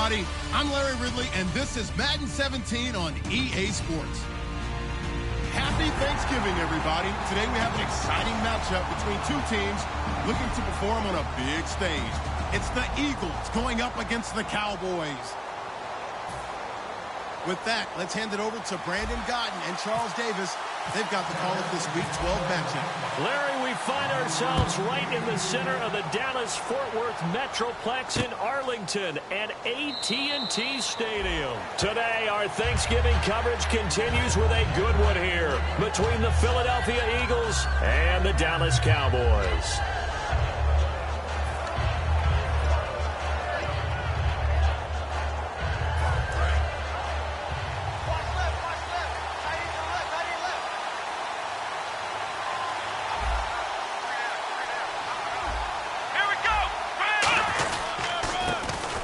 everybody. I'm Larry Ridley, and this is Madden 17 on EA Sports. Happy Thanksgiving, everybody. Today we have an exciting matchup between two teams looking to perform on a big stage. It's the Eagles going up against the Cowboys. With that, let's hand it over to Brandon Godden and Charles Davis. They've got the call of this Week 12 matchup. Larry, we find ourselves right in the center of the Dallas-Fort Worth Metroplex in Arlington at AT&T Stadium. Today, our Thanksgiving coverage continues with a good one here between the Philadelphia Eagles and the Dallas Cowboys.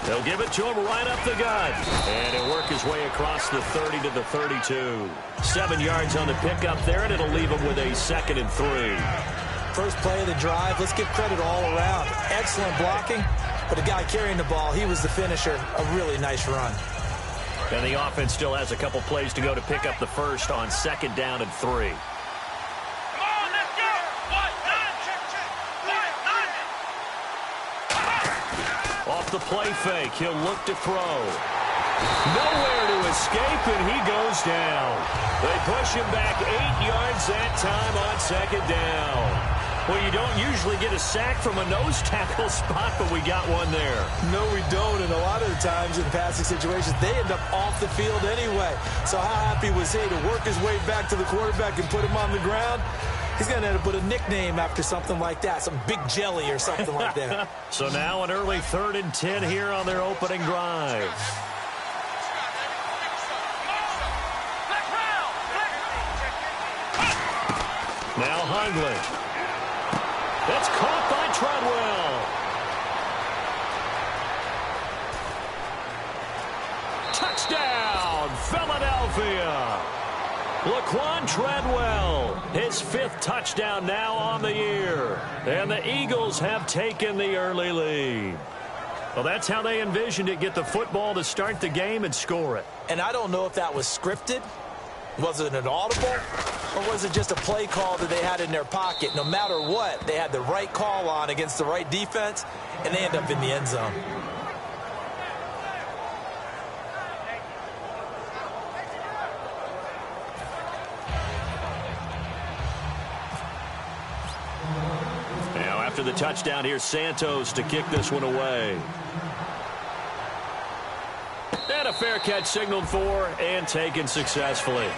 They'll give it to him right up the gut. And he'll work his way across the 30 to the 32. 7 yards on the pickup there, and it'll leave him with a 2nd and 3. First play of the drive, let's give credit all around. Excellent blocking, but the guy carrying the ball, he was the finisher. A really nice run. And the offense still has a couple plays to go to pick up the first on 2nd down and 3. Off the play fake, he'll look to throw. Nowhere to escape, and he goes down. They push him back 8 yards that time on 2nd down. Well, you don't usually get a sack from a nose tackle spot, but we got one there. No, we don't, and a lot of the times in passing situations, they end up off the field anyway. So how happy was he to work his way back to the quarterback and put him on the ground? He's going to end up with a nickname after something like that, some Big Jelly or something like that. So now an early 3rd and 10 here on their opening drive. Now Hundley. That's caught by Treadwell. Touchdown, Philadelphia. Laquan Treadwell, his 5th touchdown now on the year. And the Eagles have taken the early lead. Well, that's how they envisioned it, get the football to start the game and score it. And I don't know if that was scripted. Was it an audible? Or was it just a play call that they had in their pocket? No matter what, they had the right call on against the right defense, and they end up in the end zone. After the touchdown, here's Santos to kick this one away. And a fair catch signaled for and taken successfully.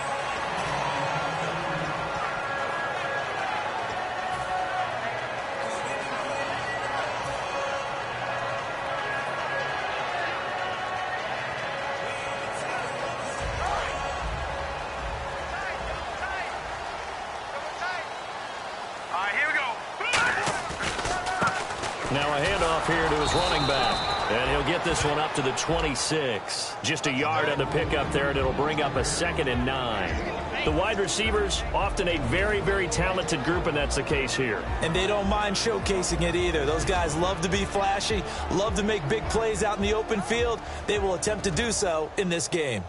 Now a handoff here to his running back. And he'll get this one up to the 26. Just a yard on the pickup there, and it'll bring up a 2nd and 9. The wide receivers, often a very, very talented group, and that's the case here. And they don't mind showcasing it either. Those guys love to be flashy, love to make big plays out in the open field. They will attempt to do so in this game.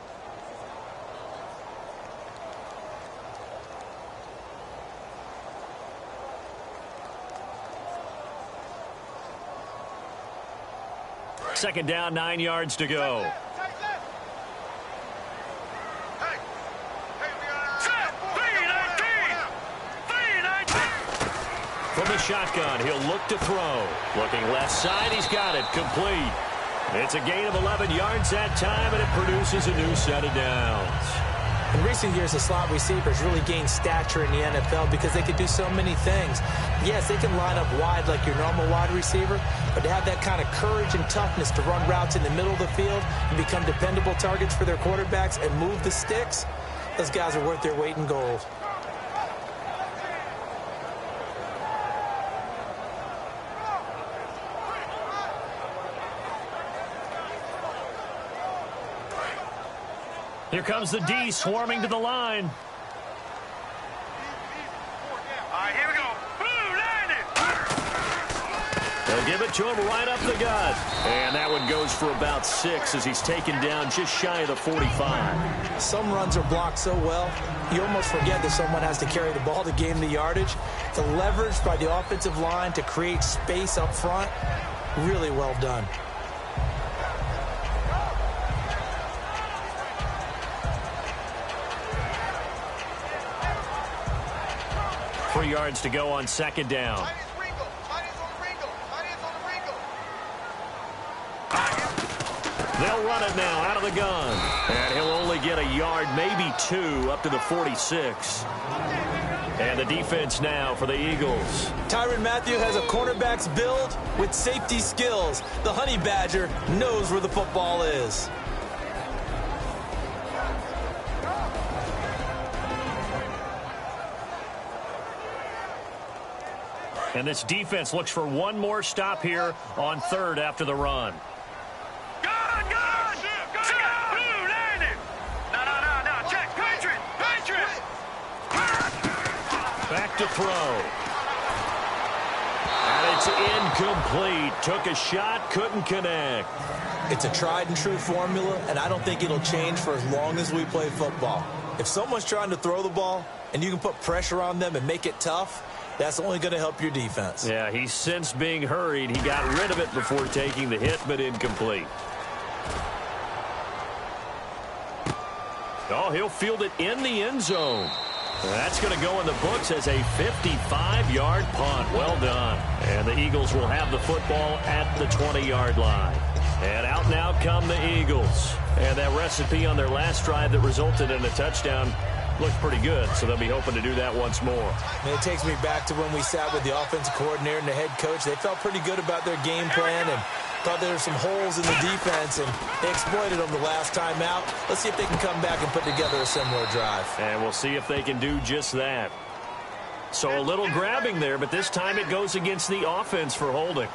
Second down, 9 yards to go. From the shotgun, he'll look to throw. Looking left side, he's got it, complete. It's a gain of 11 yards that time, and it produces a new set of downs. In recent years, the slot receivers really gained stature in the NFL because they can do so many things. Yes, they can line up wide like your normal wide receiver, but to have that kind of courage and toughness to run routes in the middle of the field and become dependable targets for their quarterbacks and move the sticks, those guys are worth their weight in gold. Here comes the D swarming to the line. All right, here we go. Blue, line it. They'll give it to him right up the gut. And that one goes for about 6 as he's taken down just shy of the 45. Some runs are blocked so well, you almost forget that someone has to carry the ball to gain the yardage. The leverage by the offensive line to create space up front, really well done. Three yards to go on second down. They'll run it now out of the gun. And he'll only get a yard, maybe 2, up to the 46. And the defense now for the Eagles. Tyrann Mathieu has a cornerback's build with safety skills. The Honey Badger knows where the football is. And this defense looks for one more stop here on third after the run. Back to throw. And it's incomplete. Took a shot, couldn't connect. It's a tried and true formula, and I don't think it'll change for as long as we play football. If someone's trying to throw the ball and you can put pressure on them and make it tough, that's only going to help your defense. Yeah, he's since being hurried. He got rid of it before taking the hit, but incomplete. Oh, he'll field it in the end zone. That's going to go in the books as a 55-yard punt. Well done. And the Eagles will have the football at the 20-yard line. And out now come the Eagles. And that recipe on their last drive that resulted in a touchdown looked pretty good, so they'll be hoping to do that once more. And it takes me back to when we sat with the offensive coordinator and the head coach. They felt pretty good about their game plan and thought there were some holes in the defense, and they exploited them the last time out. Let's see if they can come back and put together a similar drive. And we'll see if they can do just that. So a little grabbing there, but this time it goes against the offense for holding.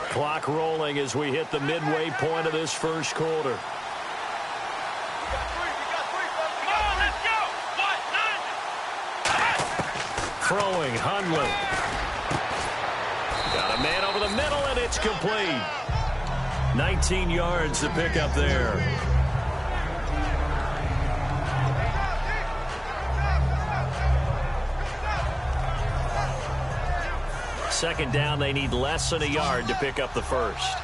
Clock rolling as we hit the midway point of this first quarter. Throwing, Hundley. Got a man over the middle, and it's complete. 19 yards to pick up there. Second down, they need less than a yard to pick up the first.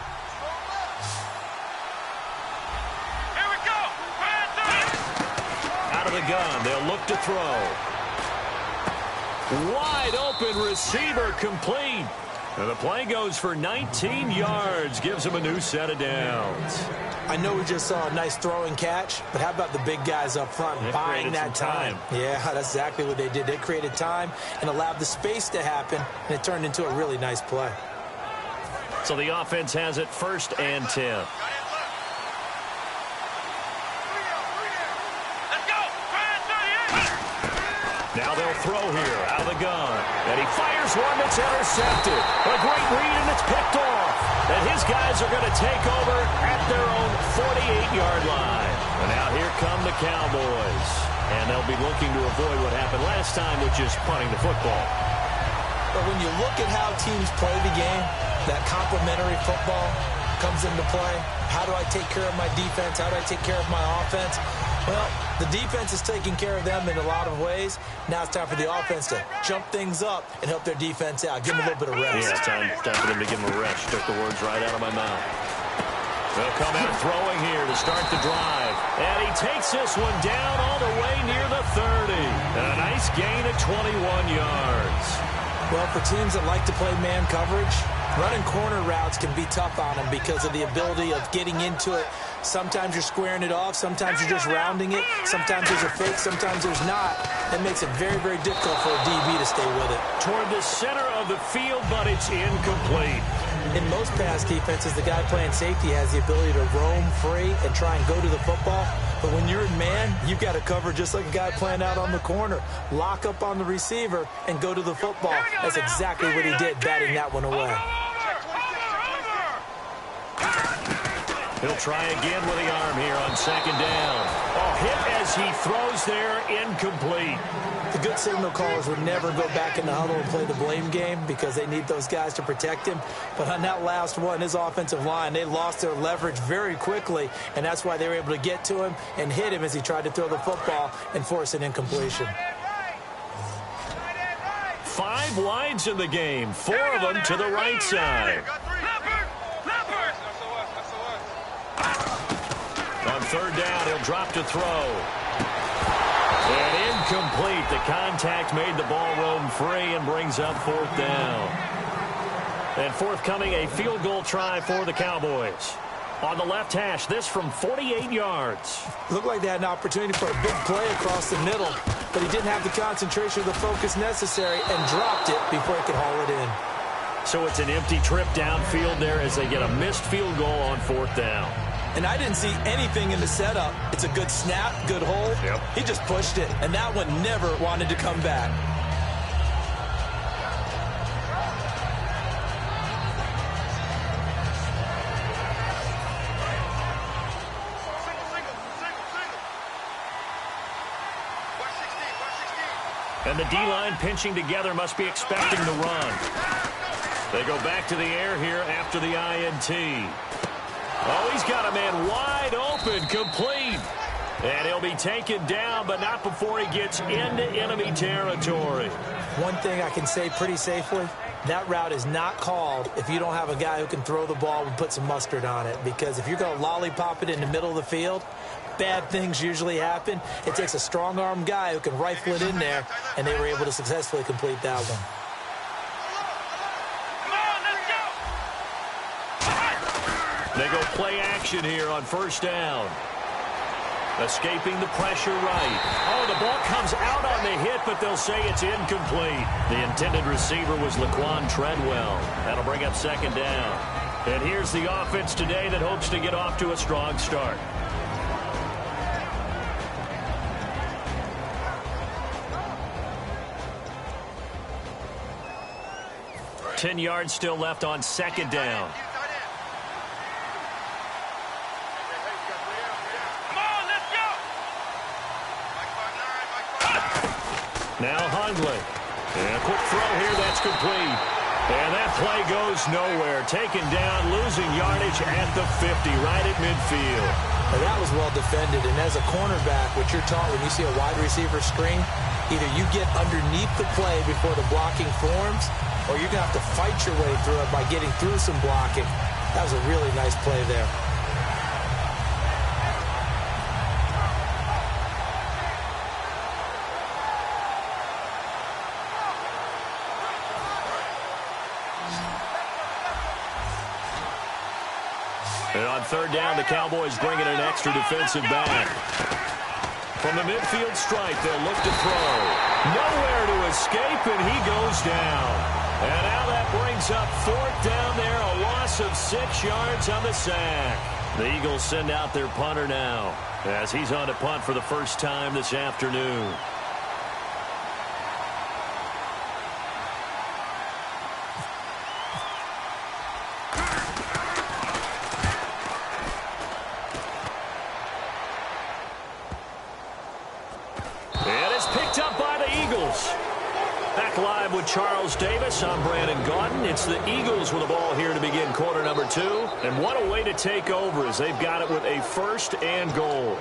Here we go. Out of the gun, they'll look to throw. Wide open receiver, complete. And the play goes for 19 yards, gives him a new set of downs. I know we just saw a nice throwing catch, but how about the big guys up front buying that time? Yeah, that's exactly what they did. They created time and allowed the space to happen, and it turned into a really nice play. So the offense has it 1st and 10. Now they'll throw here out of the gun. And he fires one that's intercepted. A great read, and it's picked off. And his guys are going to take over at their own 48-yard line. And now here come the Cowboys. And they'll be looking to avoid what happened last time, which is punting the football. But when you look at how teams play the game, that complementary football comes into play. How do I take care of my defense? How do I take care of my offense? Well, the defense is taking care of them in a lot of ways. Now it's time for the offense to jump things up and help their defense out. Give them a little bit of rest. Yeah, it's time for them to give them a rest. Took the words right out of my mouth. They'll come out throwing here to start the drive. And he takes this one down all the way near the 30. And a nice gain of 21 yards. Well, for teams that like to play man coverage, running corner routes can be tough on them because of the ability of getting into it. Sometimes you're squaring it off. Sometimes you're just rounding it. Sometimes there's a fake. Sometimes there's not. That makes it very, very difficult for a DB to stay with it. Toward the center of the field, but it's incomplete. In most pass defenses, the guy playing safety has the ability to roam free and try and go to the football. But when you're in man, you've got to cover just like a guy playing out on the corner. Lock up on the receiver and go to the football. That's exactly what he did, batting that one away. He'll try again with the arm here on second down. Oh, hit as he throws there, incomplete. The good signal callers would never go back in the huddle and play the blame game because they need those guys to protect him. But on that last one, his offensive line, they lost their leverage very quickly, and that's why they were able to get to him and hit him as he tried to throw the football and force an incompletion. 5 wides in the game, 4 of them to the right side. On third down, he'll drop to throw. And incomplete. The contact made the ball roam free and brings up fourth down. And forthcoming, a field goal try for the Cowboys. On the left hash, this from 48 yards. Looked like they had an opportunity for a big play across the middle, but he didn't have the concentration or the focus necessary and dropped it before he could haul it in. So it's an empty trip downfield there as they get a missed field goal on fourth down. And I didn't see anything in the setup. It's a good snap, good hold. Yep. He just pushed it, and that one never wanted to come back. And the D-line pinching together must be expecting the run. They go back to the air here after the INT. Oh, he's got a man wide open, complete. And he'll be taken down, but not before he gets into enemy territory. One thing I can say pretty safely, that route is not called if you don't have a guy who can throw the ball and put some mustard on it. Because if you're going to lollipop it in the middle of the field, bad things usually happen. It takes a strong-arm guy who can rifle it in there, and they were able to successfully complete that one. They go play action here on first down. Escaping the pressure right. Oh, the ball comes out on the hit, but they'll say it's incomplete. The intended receiver was Laquan Treadwell. That'll bring up second down. And here's the offense today that hopes to get off to a strong start. Ten yards still left on second down. Now Hundley. And a quick throw here, that's complete. And that play goes nowhere. Taken down, losing yardage at the 50, right at midfield. Now that was well defended, and as a cornerback, what you're taught when you see a wide receiver screen, either you get underneath the play before the blocking forms, or you're going to have to fight your way through it by getting through some blocking. That was a really nice play there. And on third down, the Cowboys bring in an extra defensive back. From the midfield stripe, they'll look to throw. Nowhere to escape, and he goes down. And now that brings up fourth down there, a loss of 6 yards on the sack. The Eagles send out their punter now, as he's on to punt for the first time this afternoon. Picked up by the Eagles. Back live with Charles Davis. I'm Brandon Gaudin. It's the Eagles with the ball here to begin quarter number 2. And what a way to take over as they've got it with a 1st and goal.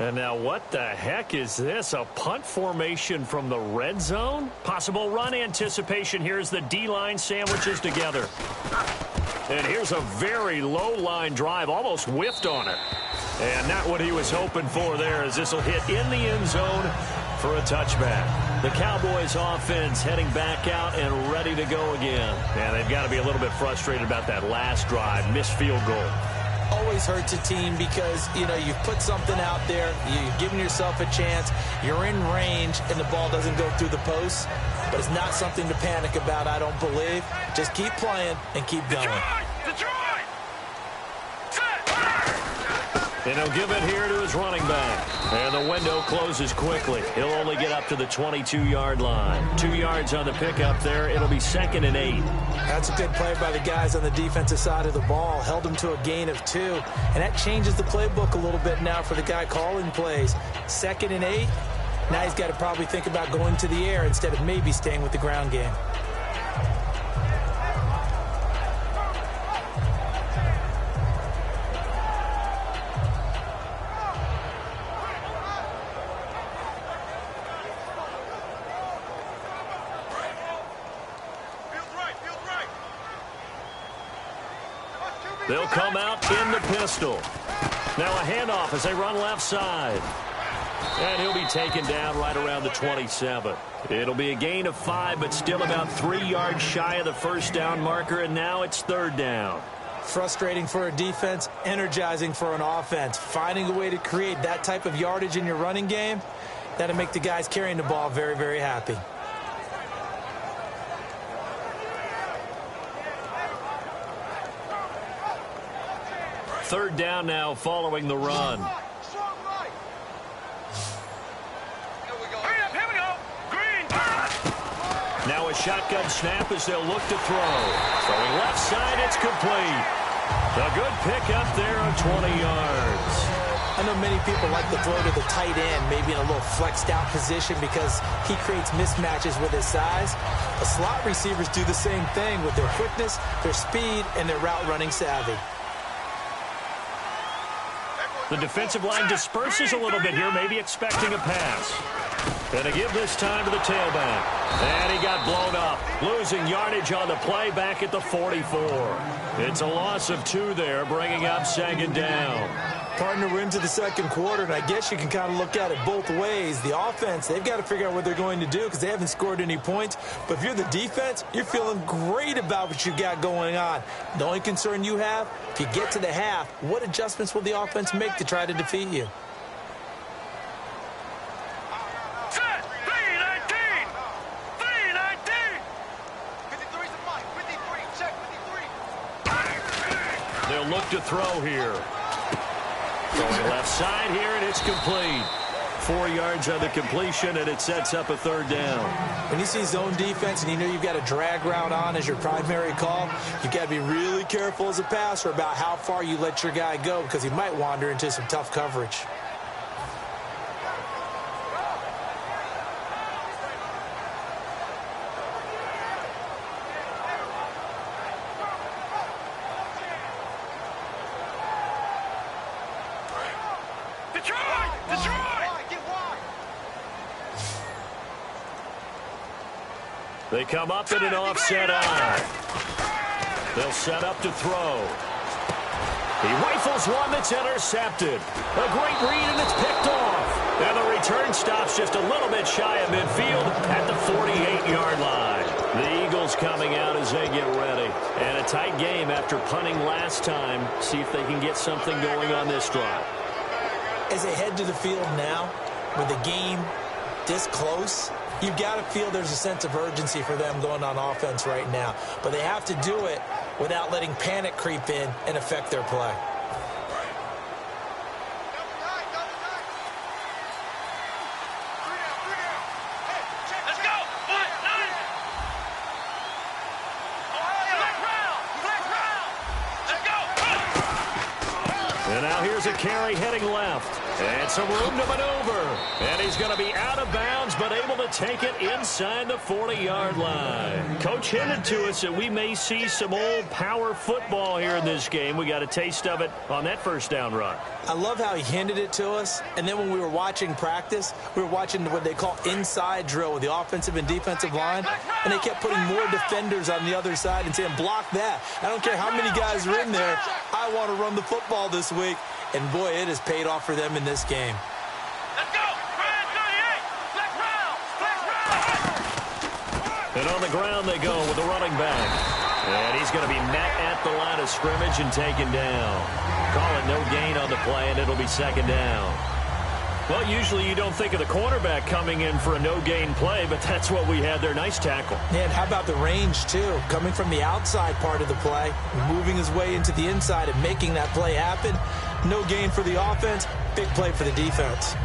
And now what the heck is this? A punt formation from the red zone? Possible run anticipation here as the D-line sandwiches together. And here's a very low-line drive, almost whiffed on it. And not what he was hoping for there, as this will hit in the end zone for a touchback. The Cowboys offense heading back out and ready to go again. And they've got to be a little bit frustrated about that last drive, missed field goal. Always hurts a team because, you know, you've put something out there, you've given yourself a chance, you're in range, and the ball doesn't go through the post. But it's not something to panic about, I don't believe. Just keep playing and keep going. And he'll give it here to his running back. And the window closes quickly. He'll only get up to the 22-yard line. 2 yards on the pickup there. It'll be 2nd and 8. That's a good play by the guys on the defensive side of the ball. Held them to a gain of 2. And that changes the playbook a little bit now for the guy calling plays. 2nd and 8. Now he's got to probably think about going to the air instead of maybe staying with the ground game. They'll come out in the pistol. Now a handoff as they run left side. And he'll be taken down right around the 27. It'll be a gain of 5, but still about 3 yards shy of the first down marker, and now it's 3rd down. Frustrating for a defense, energizing for an offense. Finding a way to create that type of yardage in your running game, that'll make the guys carrying the ball very, very happy. Third down now following the run. Now a shotgun snap as they'll look to throw. Throwing left side, it's complete. A good pickup there of 20 yards. I know many people like to throw to the tight end, maybe in a little flexed out position because he creates mismatches with his size. The slot receivers do the same thing with their quickness, their speed, and their route running savvy. The defensive line disperses a little bit here, maybe expecting a pass. And a give this time to the tailback. And he got blown up, losing yardage on the play back at the 44. It's a loss of 2 there, bringing up 2nd down. Partner, we're into the second quarter, and I guess you can kind of look at it both ways. The offense, they've got to figure out what they're going to do because they haven't scored any points. But if you're the defense, you're feeling great about what you got going on. The only concern you have, if you get to the half, what adjustments will the offense make to try to defeat you? They'll look to throw here. Throwing left side here, and it's complete. 4 yards on the completion, and it sets up a 3rd down. When you see zone defense and you know you've got a drag route on as your primary call, you've got to be really careful as a passer about how far you let your guy go because he might wander into some tough coverage. They come up in an offset eye. They'll set up to throw. He rifles one that's intercepted. A great read, and it's picked off. And the return stops just a little bit shy of midfield at the 48-yard line. The Eagles coming out as they get ready. And a tight game after punting last time. See if they can get something going on this drive. As they head to the field now, with the game this close, you've got to feel there's a sense of urgency for them going on offense right now. But they have to do it without letting panic creep in and affect their play. And now here's a carry heading left. And some room to maneuver. And he's going to be out of bounds, but able to take it inside the 40-yard line. Coach hinted to us that we may see some old power football here in this game. We got a taste of it on that first down run. I love how he handed it to us, and then when we were watching practice, we were watching what they call inside drill with the offensive and defensive line, and they kept putting more defenders on the other side and saying, block that. I don't care how many guys are in there. I want to run the football this week, and boy, it has paid off for them in this game. Let's go! Ryan 38! Flex round! Flex round! And on the ground they go with the running back. And he's going to be met at the line of scrimmage and taken down. Call it no gain on the play, and it'll be second down. Well, usually you don't think of the cornerback coming in for a no-gain play, but that's what we had there. Nice tackle. And how about the range, too? Coming from the outside part of the play, moving his way into the inside and making that play happen. No gain for the offense, big play for the defense.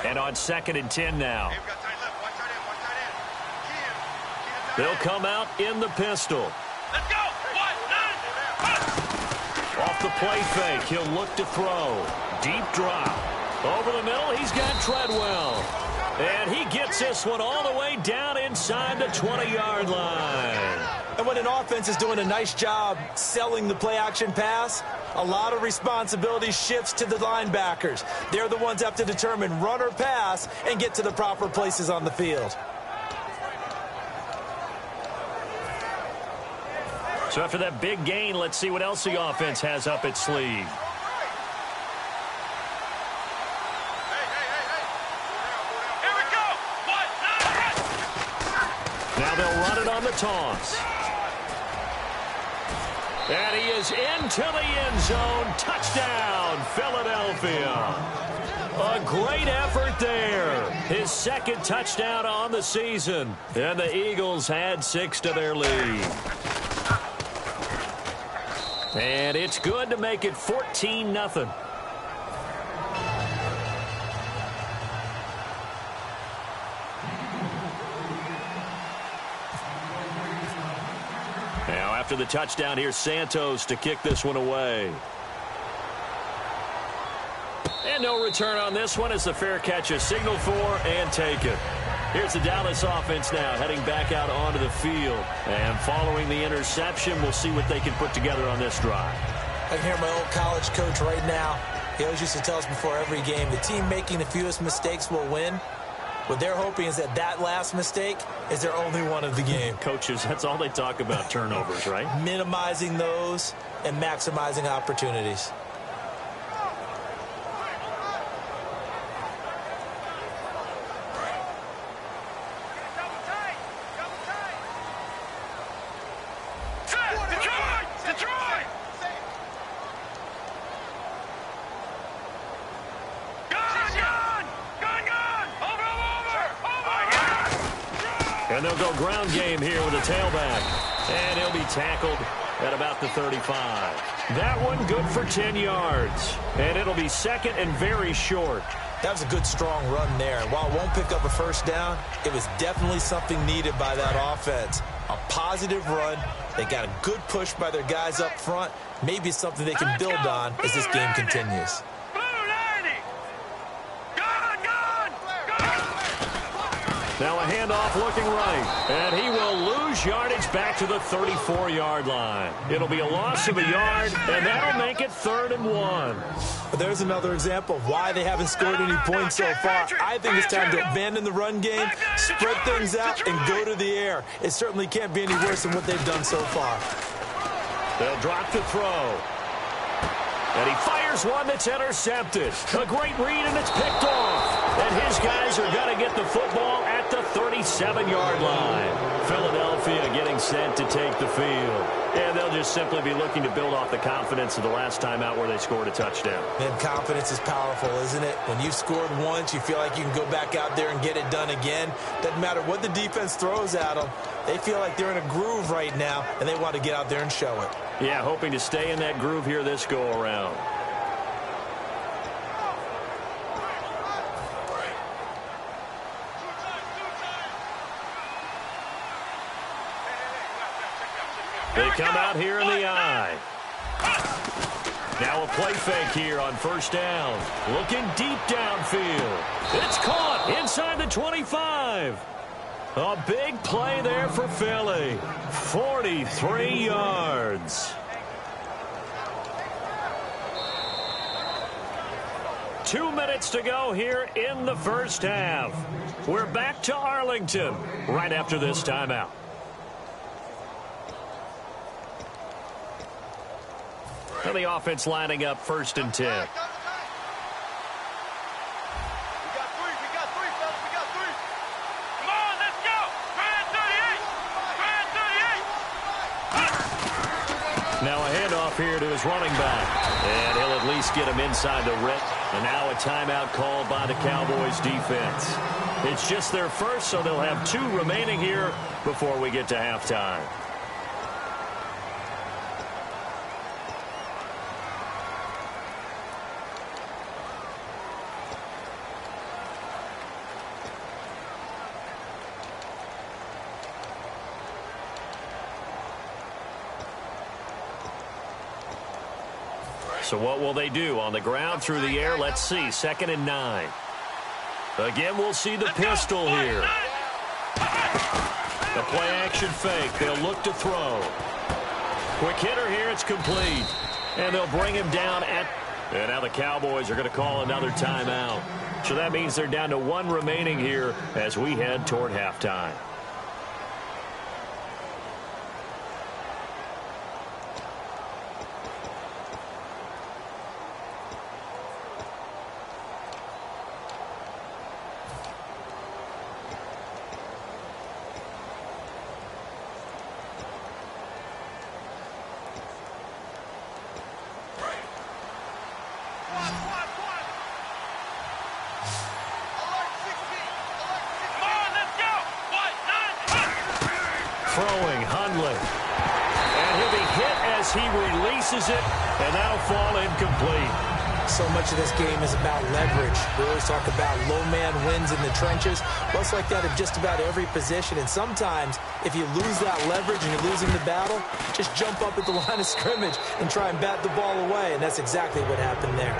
And on 2nd and 10 now. They'll come out in the pistol. Let's go! 1, 9, Off the play fake, he'll look to throw. Deep drop. Over the middle, he's got Treadwell. And he gets this one all the way down inside the 20-yard line. And when an offense is doing a nice job selling the play-action pass, a lot of responsibility shifts to the linebackers. They're the ones that have to determine run or pass and get to the proper places on the field. So after that big gain, let's see what else the offense has up its sleeve. Here we go! 1, 9, Now they'll run it on the toss. And he is into the end zone. Touchdown, Philadelphia. A great effort there. His second touchdown on the season. And the Eagles had 6 to their lead. And it's good to make it 14-0. Now after the touchdown, here's Santos to kick this one away. And no return on this one as the fair catch is signaled for and taken. Here's the Dallas offense now heading back out onto the field. And following the interception, we'll see what they can put together on this drive. I can hear my old college coach right now. He always used to tell us before every game, the team making the fewest mistakes will win. What they're hoping is that that last mistake is their only one of the game. Coaches, that's all they talk about, turnovers, right? Minimizing those and maximizing opportunities. Detroit! And they'll go ground game here with a tailback. And he'll be tackled at about the 35. That one good for 10 yards. And it'll be second and very short. That was a good, strong run there. And while it won't pick up a first down, it was definitely something needed by that offense. A positive run. They got a good push by their guys up front. Maybe it's something they can build on as this game continues. Now a handoff looking right. And he will lose yardage back to the 34-yard line. It'll be a loss of a yard, and that'll make it 3rd and 1. But there's another example of why they haven't scored any points so far. I think it's time to abandon the run game, spread things out, and go to the air. It certainly can't be any worse than what they've done so far. They'll drop the throw. And he fires one that's intercepted. A great read, and it's picked off. And his guys are going to get the football at the 37-yard line. Philadelphia getting set to take the field. And they'll just simply be looking to build off the confidence of the last time out where they scored a touchdown. And confidence is powerful, isn't it? When you've scored once, you feel like you can go back out there and get it done again. Doesn't matter what the defense throws at them. They feel like they're in a groove right now, and they want to get out there and show it. Yeah, hoping to stay in that groove here this go-around. They come out here in the eye. Now a play fake here on first down. Looking deep downfield. It's caught inside the 25. A big play there for Philly. 43 yards. 2 minutes to go here in the first half. We're back to Arlington right after this timeout. And the offense lining up 1st and 10. We got three, fellas. We got three. Come on, let's go. Try it, 38. Now a handoff here to his running back. And he'll at least get him inside the red. And now a timeout called by the Cowboys defense. It's just their first, so they'll have 2 remaining here before we get to halftime. So what will they do? On the ground, through the air, let's see. 2nd and 9. Again, we'll see the pistol here. The play action fake. They'll look to throw. Quick hitter here. It's complete. And they'll bring him down at... And now the Cowboys are going to call another timeout. So that means they're down to 1 remaining here as we head toward halftime. Throwing, Hundley. And he'll be hit as he releases it, and that'll fall incomplete. So much of this game is about leverage. We always talk about low man wins in the trenches. Well, it's like that in just about every position. And sometimes, if you lose that leverage and you're losing the battle, just jump up at the line of scrimmage and try and bat the ball away. And that's exactly what happened there.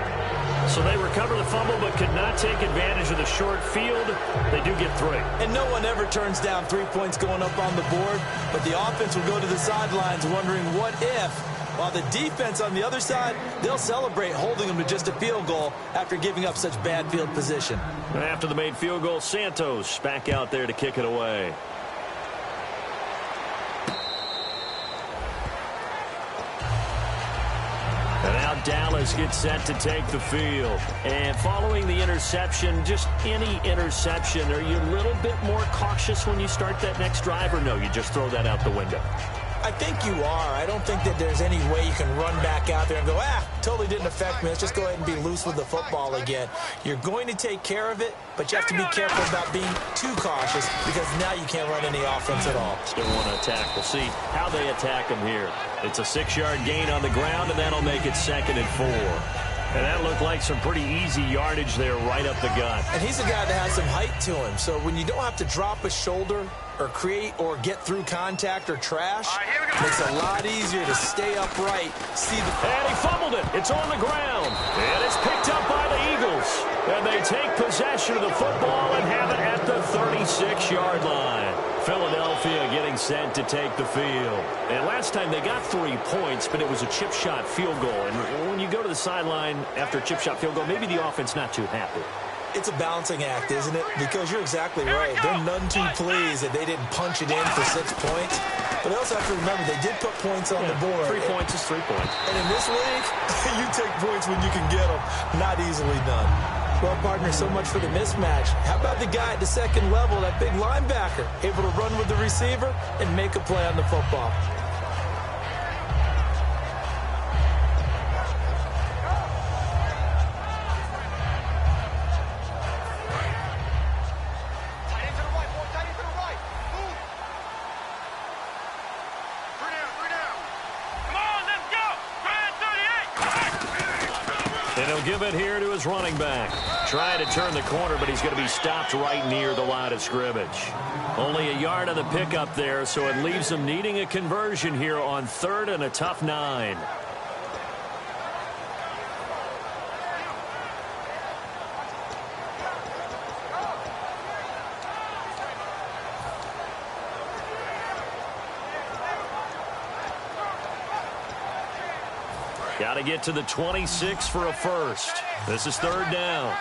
So they recover the fumble but could not take advantage of the short field. They do get 3. And no one ever turns down 3 points going up on the board. But the offense will go to the sidelines wondering what if. While the defense on the other side, they'll celebrate holding them to just a field goal after giving up such bad field position. And after the made field goal, Santos back out there to kick it away. And now Dallas gets set to take the field. And following the interception, just any interception, are you a little bit more cautious when you start that next drive, or no, you just throw that out the window? I think you are. I don't think that there's any way you can run back out there and go, totally didn't affect me. Let's just go ahead and be loose with the football again. You're going to take care of it, but you have to be careful about being too cautious because now you can't run any offense at all. Still want to attack. We'll see how they attack him here. It's a 6-yard gain on the ground, and that'll make it 2nd and 4. And that looked like some pretty easy yardage there right up the gut. And he's a guy that has some height to him. So when you don't have to drop a shoulder or create or get through contact or trash, it makes it a lot easier to stay upright. And he fumbled it. It's on the ground. And it's picked up by the Eagles. And they take possession of the football and have it at the 36-yard line. Philadelphia getting set to take the field. And last time they got 3 points, but it was a chip shot field goal. And when you go to the sideline after a chip shot field goal, maybe the offense not too happy. It's a balancing act, isn't it? Because you're exactly right. They're none too pleased that they didn't punch it in for 6 points. But they also have to remember they did put points on the board. 3 points is 3 points. And in this league, you take points when you can get them. Not easily done. Well, partner, so much for the mismatch. How about the guy at the second level, that big linebacker, able to run with the receiver and make a play on the football? And he'll give it here to his running back. Trying to turn the corner, but he's going to be stopped right near the line of scrimmage. Only a yard on the pickup there, so it leaves him needing a conversion here on 3rd and a tough 9. Got to get to the 26 for a first. This is 3rd down.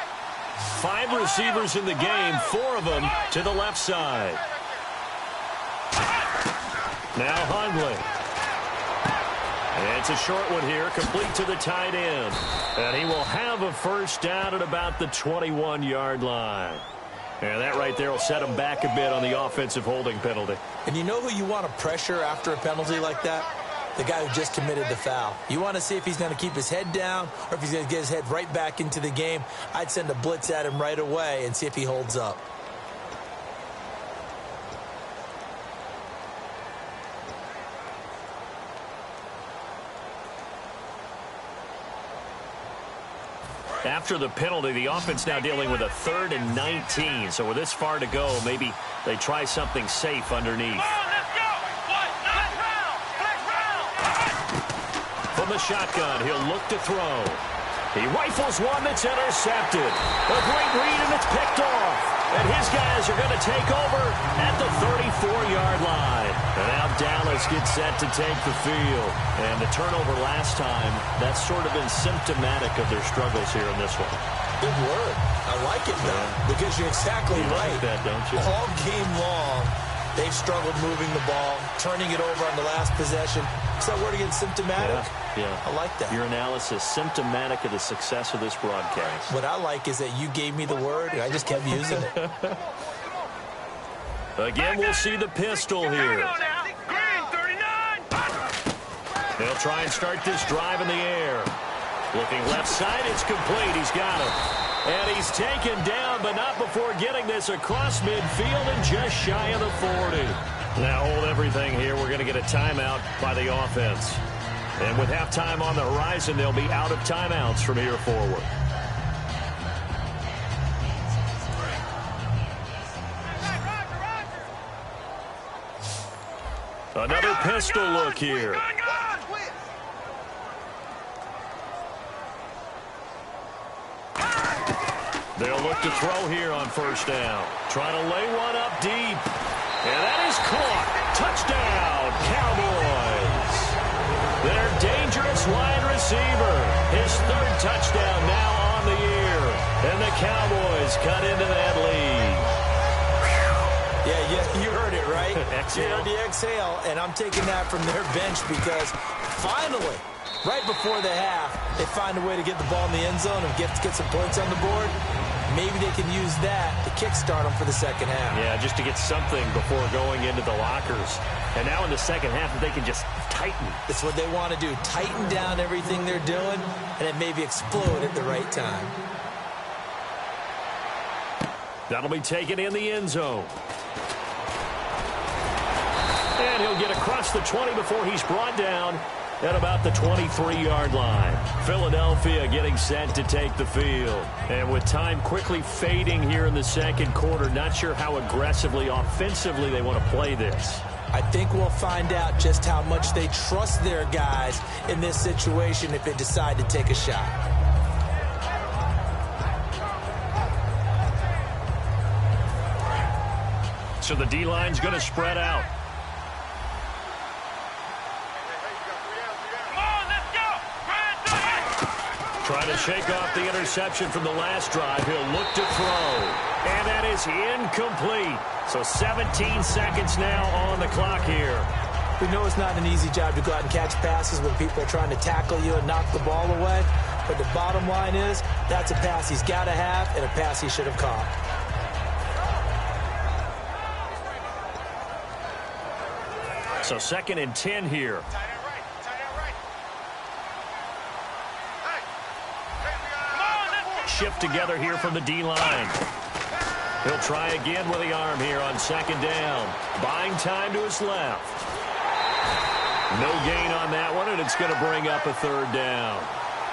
5 receivers in the game, 4 of them to the left side. Now Hundley. And it's a short one here, complete to the tight end. And he will have a first down at about the 21-yard line. And that right there will set him back a bit on the offensive holding penalty. And you know who you want to pressure after a penalty like that? The guy who just committed the foul. You want to see if he's going to keep his head down or if he's going to get his head right back into the game. I'd send a blitz at him right away and see if he holds up. After the penalty, the offense now dealing with a 3rd and 19. So with this far to go, maybe they try something safe underneath. From the shotgun, he'll look to throw. He rifles one that's intercepted. A great read, and it's picked off. And his guys are going to take over at the 34-yard line. And now Dallas gets set to take the field. And the turnover last time, that's sort of been symptomatic of their struggles here in this one. Good word. I like it, though, because you're exactly right. Like that, don't you? All game long, they've struggled moving the ball, turning it over on the last possession. Is that word again, symptomatic? Yeah. I like that. Your analysis, symptomatic of the success of this broadcast. What I like is that you gave me the word, and I just kept using it. Again, we'll see the pistol here. Green, 39. They'll try and start this drive in the air. Looking left side, it's complete. He's got him. And he's taken down, but not before getting this across midfield and just shy of the 40. Now hold everything here. We're going to get a timeout by the offense. And with halftime on the horizon, they'll be out of timeouts from here forward. Another pistol look here. They'll look to throw here on 1st down. Trying to lay one up deep. And that is caught. Touchdown, Cowboys. Their dangerous wide receiver. His 3rd touchdown now on the year. And the Cowboys cut into that lead. Yeah, you heard it, right? Exhale. You heard the exhale, and I'm taking that from their bench because finally, right before the half, they find a way to get the ball in the end zone and get some points on the board. Maybe they can use that to kickstart them for the second half. Yeah, just to get something before going into the lockers. And now in the second half, if they can just tighten. That's what they want to do. Tighten down everything they're doing, and it maybe explode at the right time. That'll be taken in the end zone. And he'll get across the 20 before he's brought down at about the 23-yard line. Philadelphia getting set to take the field. And with time quickly fading here in the second quarter, not sure how aggressively, offensively they want to play this. I think we'll find out just how much they trust their guys in this situation if they decide to take a shot. So the D-line's going to spread out. Trying to shake off the interception from the last drive. He'll look to throw. And that is incomplete. So 17 seconds now on the clock here. We know it's not an easy job to go out and catch passes when people are trying to tackle you and knock the ball away. But the bottom line is, that's a pass he's got to have and a pass he should have caught. So 2nd and 10 here. Shift together here from the D-line. He'll try again with the arm here on 2nd down. Buying time to his left. No gain on that one, and it's going to bring up a 3rd down.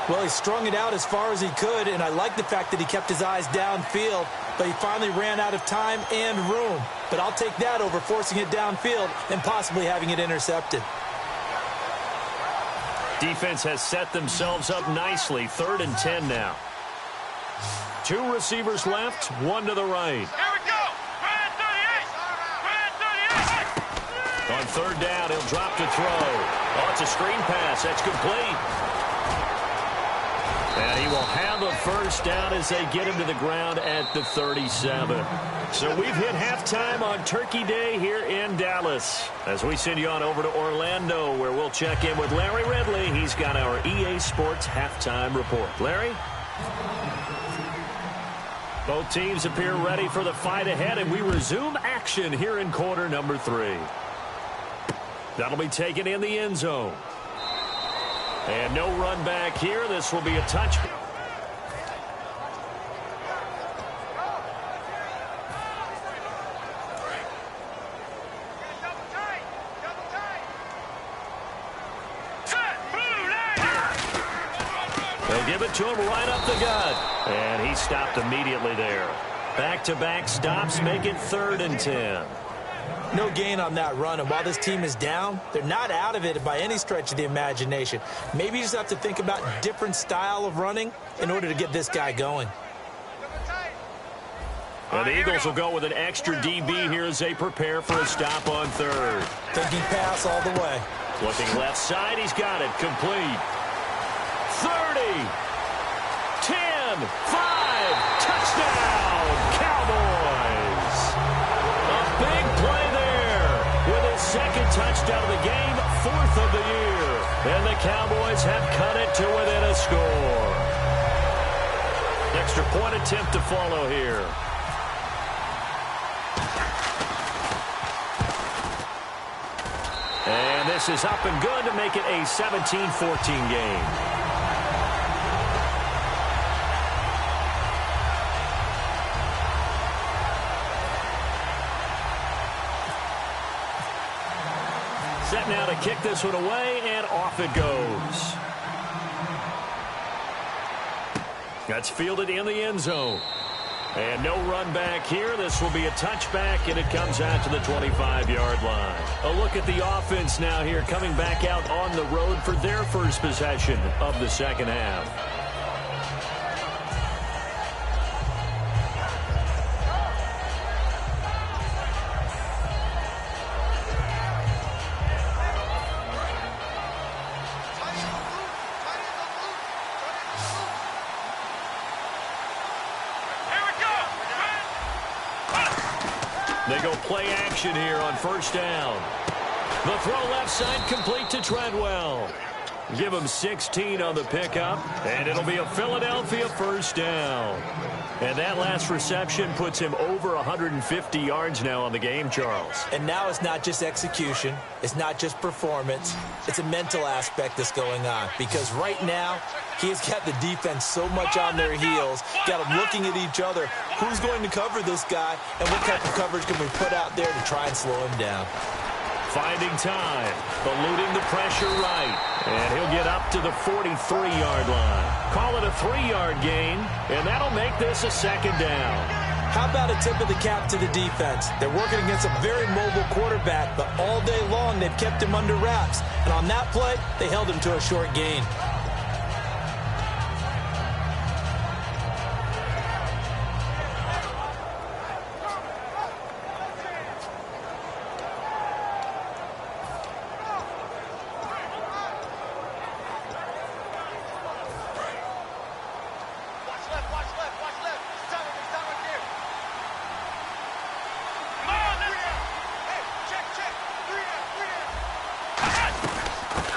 Well, he strung it out as far as he could, and I like the fact that he kept his eyes downfield, but he finally ran out of time and room. But I'll take that over forcing it downfield and possibly having it intercepted. Defense has set themselves up nicely. 3rd and 10 now. 2 receivers left, 1 to the right. Here we go. Brand 38. Brand 38. On 3rd down, he'll drop to throw. Oh, it's a screen pass. That's complete. And he will have a first down as they get him to the ground at the 37. So we've hit halftime on Turkey Day here in Dallas. As we send you on over to Orlando, where we'll check in with Larry Ridley. He's got our EA Sports halftime report. Larry? Both teams appear ready for the fight ahead, and we resume action here in quarter number 3. That'll be taken in the end zone. And no run back here. This will be a touch. They'll give it to him right up the gut. And he stopped immediately there. Back-to-back stops make it 3rd and 10. No gain on that run, and while this team is down, they're not out of it by any stretch of the imagination. Maybe you just have to think about different style of running in order to get this guy going. And the Eagles will go with an extra DB here as they prepare for a stop on 3rd. Thinking pass all the way. Looking left side, he's got it. Complete. 30, 10, 5, touchdown, Cowboys. A big play there with his 2nd touchdown of the game, 4th of the year. And the Cowboys have cut it to within a score. Extra point attempt to follow here. And this is up and good to make it a 17-14 game. Set now to kick this one away, and off it goes. That's fielded in the end zone. And no run back here. This will be a touchback, and it comes out to the 25-yard line. A look at the offense now here, coming back out on the road for their first possession of the 2nd half. They go play action here on 1st down. The throw left side complete to Treadwell. Give him 16 on the pickup, and it'll be a Philadelphia 1st down. And that last reception puts him over 150 yards now on the game, Charles. And now it's not just execution. It's not just performance. It's a mental aspect that's going on. Because right now, he has got the defense so much on their heels, got them looking at each other. Who's going to cover this guy, and what type of coverage can we put out there to try and slow him down? Finding time, eluding the pressure right, and he'll get up to the 43-yard line. Call it a 3-yard gain, and that'll make this a 2nd down. How about a tip of the cap to the defense? They're working against a very mobile quarterback, but all day long they've kept him under wraps. And on that play, they held him to a short gain.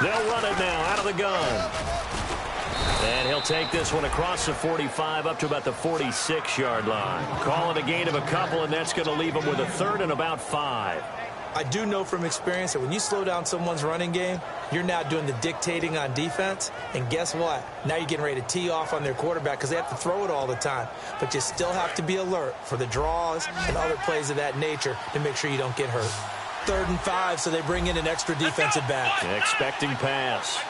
They'll run it now out of the gun. And he'll take this one across the 45 up to about the 46-yard line. Call it a gain of a couple, and that's going to leave him with a 3rd and about 5. I do know from experience that when you slow down someone's running game, you're now doing the dictating on defense. And guess what? Now you're getting ready to tee off on their quarterback because they have to throw it all the time. But you still have to be alert for the draws and other plays of that nature to make sure you don't get hurt. 3rd and 5, so they bring in an extra defensive back. Expecting pass.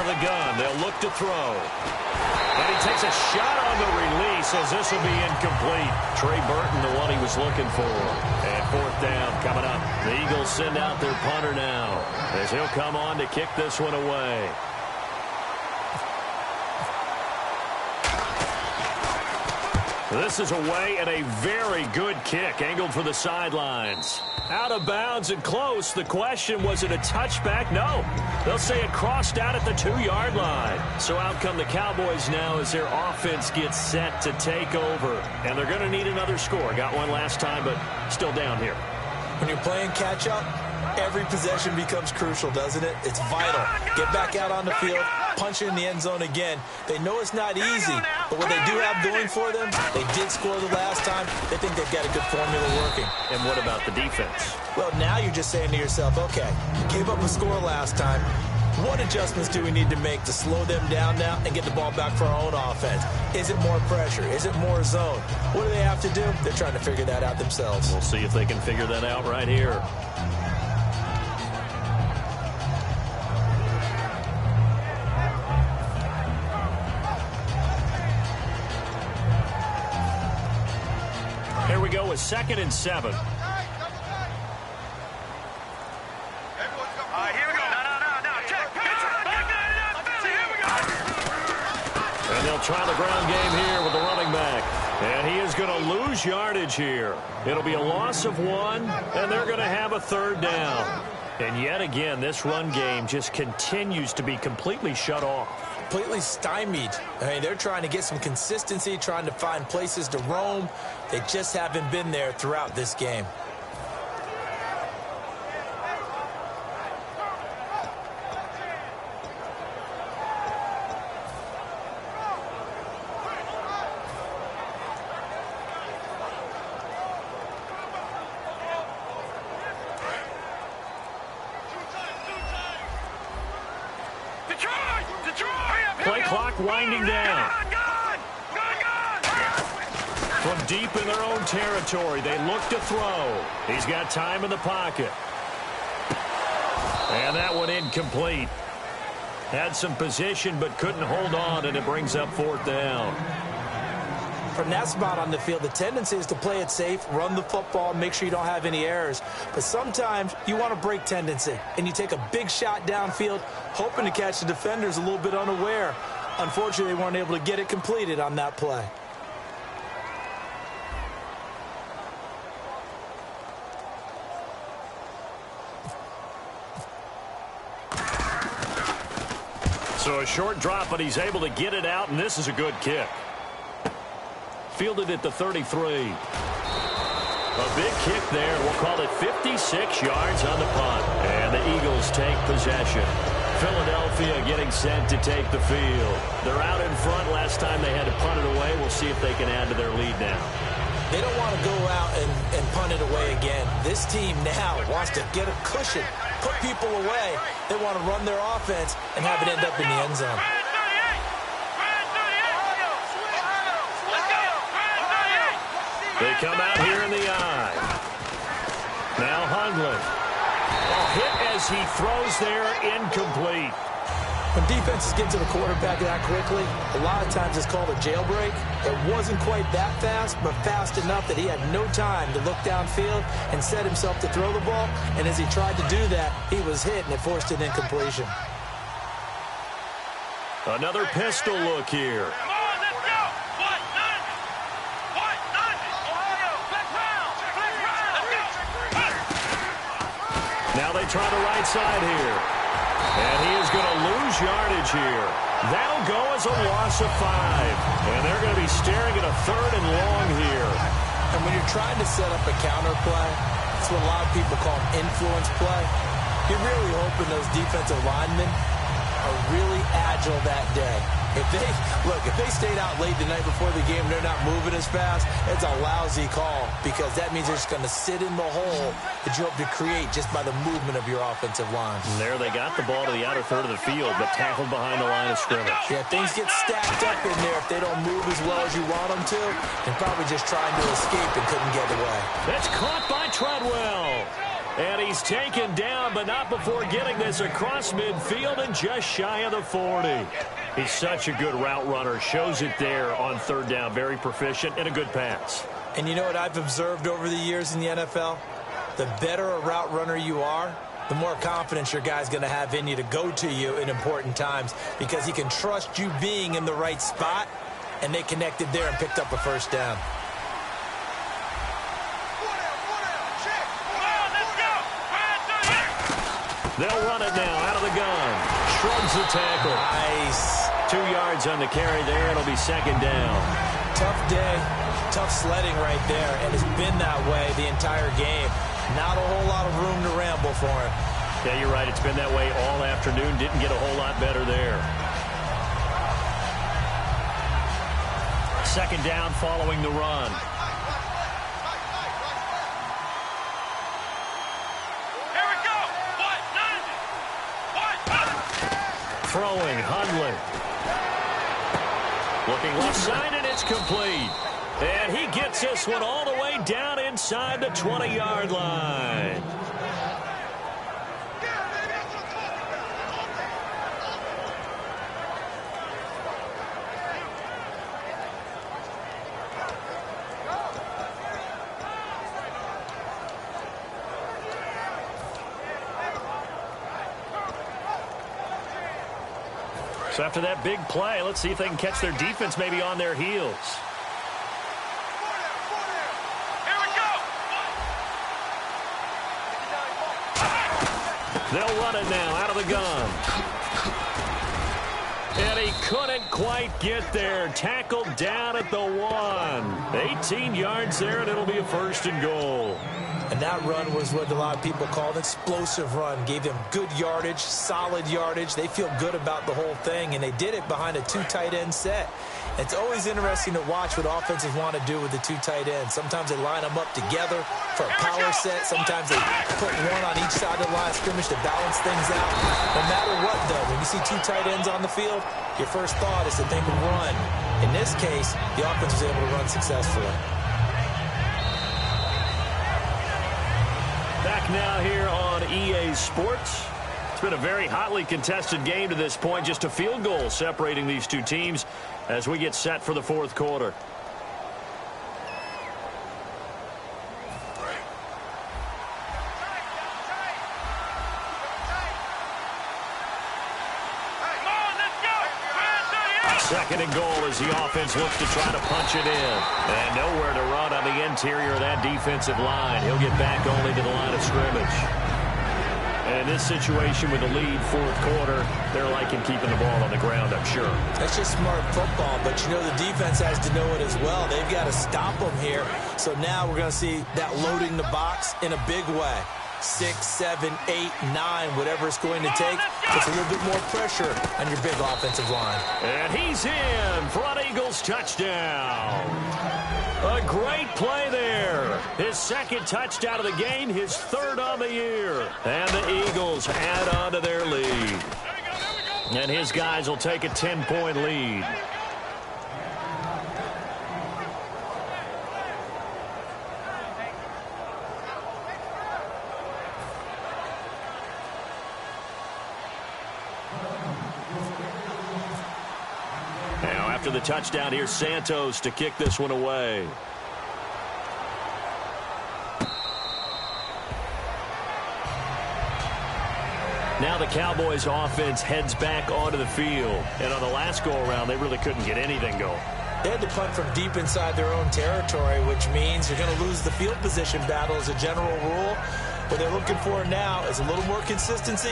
of the gun. They'll look to throw. And he takes a shot on the release as this will be incomplete. Trey Burton, the one he was looking for. And fourth down coming up. The Eagles send out their punter now as he'll come on to kick this one away. This is away and a very good kick, angled for the sidelines. Out of bounds and close. The question, was it a touchback? No. They'll say it crossed out at the 2-yard line. So out come the Cowboys now as their offense gets set to take over. And they're going to need another score. Got one last time, but still down here. When you're playing catch-up, every possession becomes crucial, doesn't it? It's vital. Get back out on the field, punch it in the end zone again. They know it's not easy, but what they do have going for them, they did score the last time. They think they've got a good formula working. And what about the defense? Well, now you're just saying to yourself, okay, gave up a score last time. What adjustments do we need to make to slow them down now and get the ball back for our own offense? Is it more pressure? Is it more zone? What do they have to do? They're trying to figure that out themselves. We'll see if they can figure that out right here. Here we go with 2nd and 7. And they'll try the ground game here with the running back. And he is going to lose yardage here. It'll be a loss of 1, and they're going to have a 3rd down. And yet again, this run game just continues to be completely shut off. Completely stymied. I mean, they're trying to get some consistency, trying to find places to roam. They just haven't been there throughout this game. Play clock winding down. From deep in their own territory, they look to throw. He's got time in the pocket. And that one incomplete. Had some position but couldn't hold on, and it brings up 4th down. From that spot on the field, the tendency is to play it safe, run the football, make sure you don't have any errors. But sometimes you want to break tendency, and you take a big shot downfield, hoping to catch the defenders a little bit unaware. Unfortunately, they weren't able to get it completed on that play. So a short drop, but he's able to get it out, and this is a good kick. Fielded at the 33. A big kick there. We'll call it 56 yards on the punt. And the Eagles take possession. Philadelphia getting set to take the field. They're out in front. Last time they had to punt it away. We'll see if they can add to their lead now. They don't want to go out and punt it away again. This team now wants to get a cushion, put people away. They want to run their offense and have it end up in the end zone. They come out here in the eye. Now Hundley. A hit as he throws there, incomplete. When defenses get to the quarterback that quickly, a lot of times it's called a jailbreak. It wasn't quite that fast, but fast enough that he had no time to look downfield and set himself to throw the ball. And as he tried to do that, he was hit, and it forced an incompletion. Another pistol look here. Now they try the right side here. And he is going to lose yardage here. That'll go as a loss of 5. And they're going to be staring at a 3rd and long here. And when you're trying to set up a counter play, it's what a lot of people call an influence play. You're really hoping those defensive linemen are really agile that day. If they stayed out late the night before the game, they're not moving as fast, it's a lousy call because that means they're just going to sit in the hole that you hope to create just by the movement of your offensive line. And there they got the ball to the outer third of the field, but tackled behind the line of scrimmage. Yeah, things get stacked up in there. If they don't move as well as you want them to, they're probably just trying to escape and couldn't get away. That's caught by Treadwell. And he's taken down, but not before getting this across midfield and just shy of the 40. He's such a good route runner. Shows it there on third down. Very proficient and a good pass. And you know what I've observed over the years in the NFL? The better a route runner you are, the more confidence your guy's going to have in you to go to you in important times because he can trust you being in the right spot, and they connected there and picked up a first down. They'll run it now out of the gun. Shrugs the tackle. Nice. 2 yards on the carry there. It'll be second down. Tough day, tough sledding right there, and it's been that way the entire game. Not a whole lot of room to ramble for him. Yeah, you're right. It's been that way all afternoon. Didn't get a whole lot better there. Second down following the run. Throwing, Hundley. Looking left side, and it's complete. And he gets this one all the way down inside the 20-yard line. So after that big play, let's see if they can catch their defense maybe on their heels. Here we go. They'll run it now out of the gun. And he couldn't quite get there. Tackled down at the 1. 18 yards there, and it'll be a first and goal. And that run was what a lot of people call an explosive run. Gave them good yardage, solid yardage. They feel good about the whole thing, and they did it behind a 2 tight end set. It's always interesting to watch what offenses want to do with the 2 tight ends. Sometimes they line them up together for a power set. Sometimes they put one on each side of the line of scrimmage to balance things out. No matter what, though, when you see 2 tight ends on the field, your first thought is that they can run. In this case, the offense was able to run successfully. Back now here on EA Sports. It's been a very hotly contested game to this point. Just a field goal separating these two teams as we get set for the fourth quarter. Second and goal as the offense looks to try to punch it in. And nowhere to run on the interior of that defensive line. He'll get back only to the line of scrimmage. And in this situation with the lead fourth quarter, they're liking keeping the ball on the ground, I'm sure. That's just smart football, but you know the defense has to know it as well. They've got to stop them here. So now we're going to see that loading the box in a big way. 6, 7, 8, 9, whatever it's going to take. Puts a little bit more pressure on your big offensive line. And he's in for an Eagles touchdown. A great play there. His second touchdown of the game, his third on the year. And the Eagles add on to their lead. And his guys will take a 10-point lead. After the touchdown, here's Santos to kick this one away. Now the Cowboys offense heads back onto the field. And on the last go-around, they really couldn't get anything going. They had to punt from deep inside their own territory, which means you're going to lose the field position battle as a general rule. What they're looking for now is a little more consistency,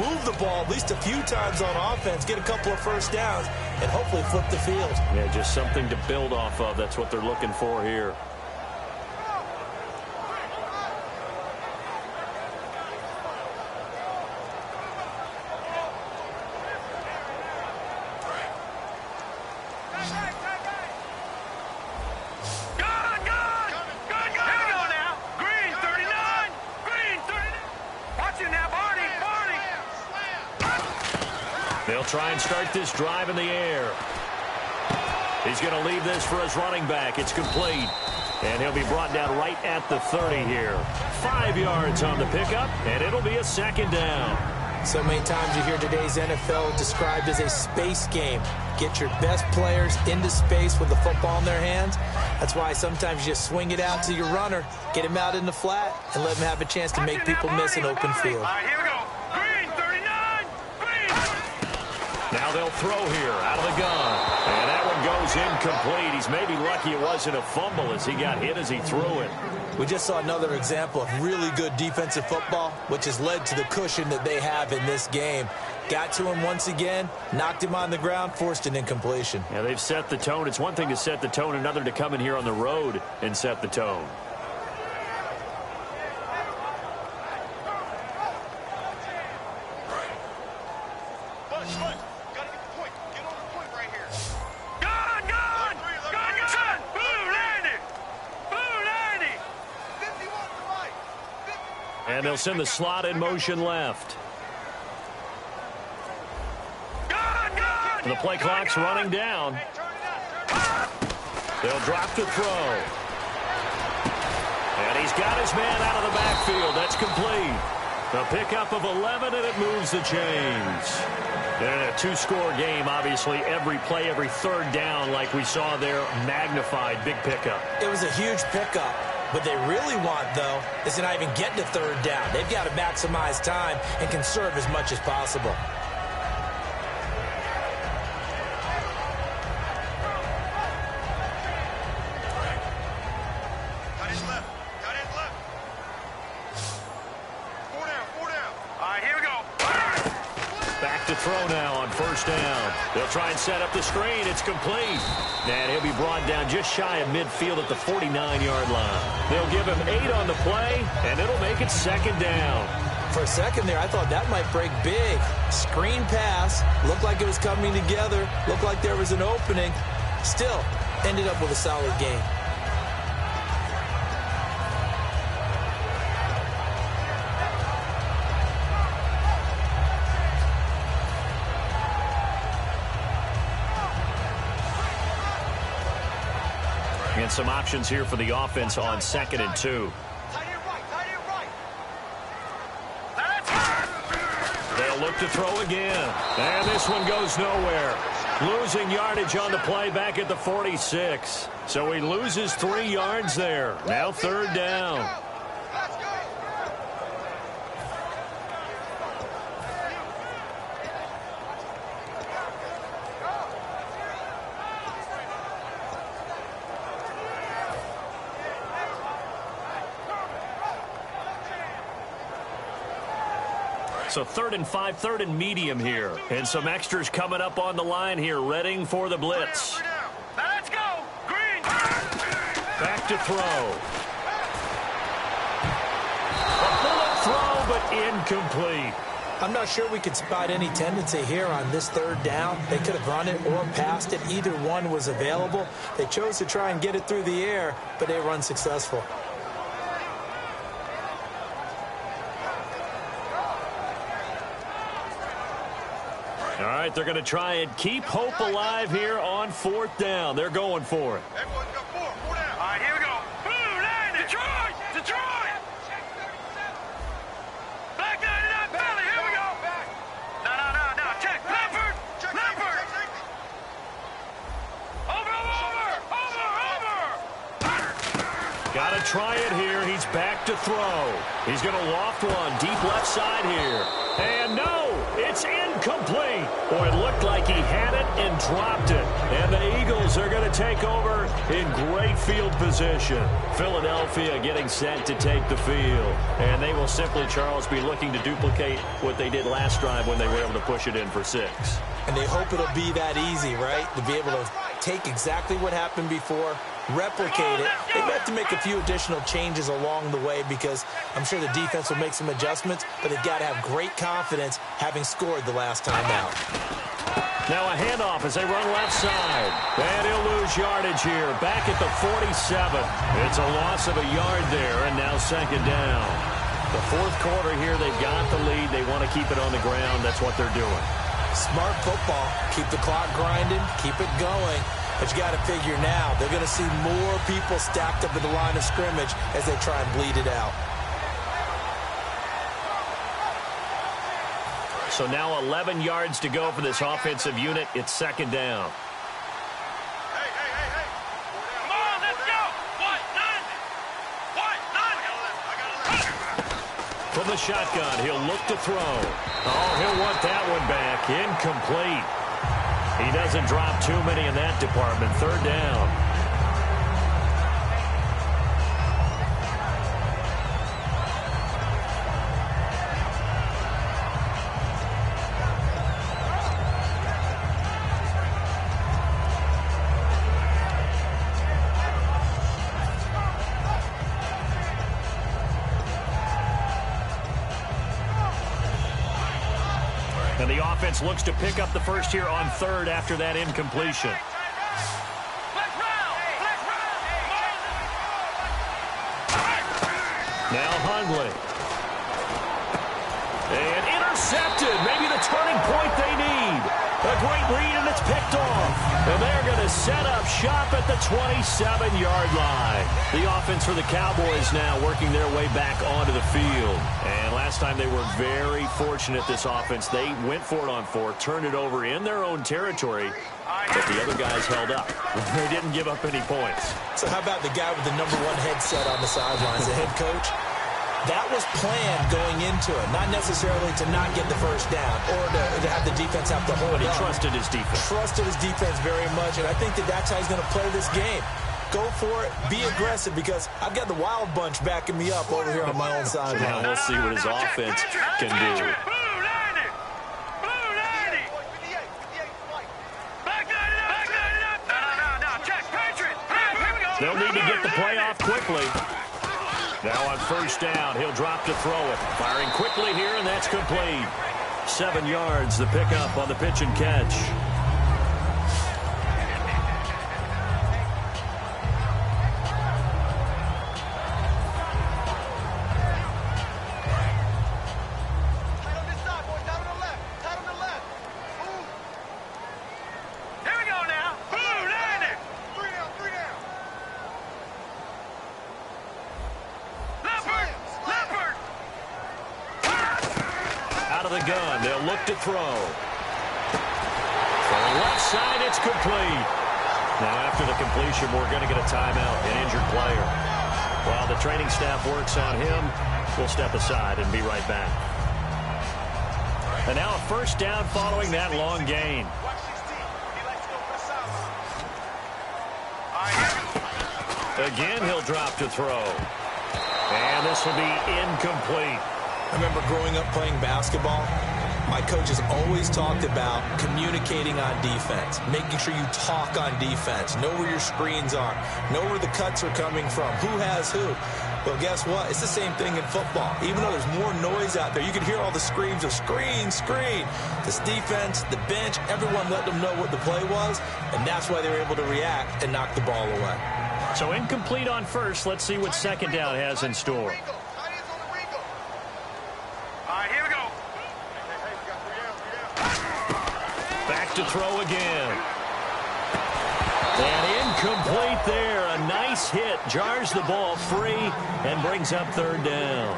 move the ball at least a few times on offense, get a couple of first downs, and hopefully flip the field. Yeah, just something to build off of. That's what they're looking for here. They'll try and start this drive in the air. He's going to leave this for his running back. It's complete. And he'll be brought down right at the 30 here. 5 yards on the pickup, and it'll be a second down. So many times you hear today's NFL described as a space game. Get your best players into space with the football in their hands. That's why sometimes you just swing it out to your runner, get him out in the flat, and let him have a chance to make people miss an open field. All right, here we go. Green, 39. Green. Now they'll throw here out of the gun. And that one goes incomplete. He's maybe lucky it wasn't a fumble as he got hit as he threw it. We just saw another example of really good defensive football, which has led to the cushion that they have in this game. Got to him once again, knocked him on the ground, forced an incompletion. Yeah, they've set the tone. It's one thing to set the tone, another to come in here on the road and set the tone. And they'll send the slot in motion left. The play clock's running down. They'll drop to throw. And he's got his man out of the backfield. That's complete. A pickup of 11, and it moves the chains. And a two-score game, obviously, every play, every third down, like we saw there, magnified, big pickup. It was a huge pickup. What they really want, though, is to not even get to third down. They've got to maximize time and conserve as much as possible. Got his left. Got his left. 4 down. 4 down. All right, here we go. Back to throw now on first down. They'll try and set up the screen. It's complete. And he'll be brought down just shy of midfield at the 49-yard line. They'll give him 8 on the play, and it'll make it second down. For a second there, I thought that might break big. Screen pass. Looked like it was coming together. Looked like there was an opening. Still, ended up with a solid game. And some options here for the offense on 2nd and 2. Tight end right. Tight end right. They'll look to throw again. And this one goes nowhere. Losing yardage on the play back at the 46. So he loses 3 yards there. Now third down. Let's go. So 3rd and 5, 3rd and medium here. And some extras coming up on the line here, readying for the blitz. 3 down. Now let's go. Green. Back to throw. A bullet throw, but incomplete. I'm not sure we could spot any tendency here on this third down. They could have run it or passed it. Either one was available. They chose to try and get it through the air, but they were unsuccessful. All right, they're going to try and keep hope alive here on 4th down. They're going for it. Everyone's got 4 down. All right, here we go. Blue, landed. Detroit. Detroit. Back 99, Valley. Here we go. No. Check. Leopard. Leopard. Over. Got to try it here. He's back to throw. He's going to loft one deep left side here. And no, it's incomplete. Boy, it looked like he had it and dropped it. And the Eagles are going to take over in great field position. Philadelphia getting set to take the field. And they will simply, Charles, be looking to duplicate what they did last drive when they were able to push it in for 6. And they hope it'll be that easy, right? To be able to take exactly what happened before, replicate it. They have to make a few additional changes along the way because I'm sure the defense will make some adjustments, but they've got to have great confidence having scored the last time out. Now a handoff as they run left side. And he'll lose yardage here. Back at the 47. It's a loss of a yard there, and now second down. The 4th quarter here, they've got the lead. They want to keep it on the ground. That's what they're doing. Smart football. Keep the clock grinding. Keep it going. But you got to figure now, they're going to see more people stacked up at the line of scrimmage as they try and bleed it out. So now 11 yards to go for this offensive unit. It's second down. Hey. Come on, let's go. What? None. From the shotgun, he'll look to throw. Oh, he'll want that one back. Incomplete. He doesn't drop too many in that department. Third down. And the offense looks to pick up the first here on third after that incompletion. Now Hundley. And intercepted. Maybe the turning point they need. A great read, and it's picked off. And they're going to set up shop at the 27-yard line. The offense for the Cowboys now working their way back onto the field. And last time they were very fortunate, this offense. They went for it on fourth, turned it over in their own territory, but the other guys held up. They didn't give up any points. So how about the guy with the #1 headset on the sidelines, the head coach? That was planned going into it, not necessarily to not get the first down or to have the defense have to hold But he on. trusted his defense. Trusted his defense very much, and I think that's how he's going to play this game. Go for it, be aggressive, because I've got the wild bunch backing me up over here on my own sideline. Now we'll see what his offense can do. They'll need to get the play off quickly. Now on first down, he'll drop to throw it. Firing quickly here, and that's complete. 7 yards, the pickup on the pitch and catch. Gun. They'll look to throw. From the left side, it's complete. Now after the completion, we're going to get a timeout, an injured player. While the training staff works on him, we'll step aside and be right back. And now a first down following that long gain. Again, he'll drop to throw. And this will be incomplete. I remember growing up playing basketball, my coaches always talked about communicating on defense, making sure you talk on defense, know where your screens are, know where the cuts are coming from, who has who. Well, guess what? It's the same thing in football. Even though there's more noise out there, you can hear all the screams of screen, screen. This defense, the bench, everyone let them know what the play was, and that's why they were able to react and knock the ball away. So incomplete on first. Let's see what second down has in store. To throw again. And incomplete there. A nice hit. Jars the ball free and brings up third down.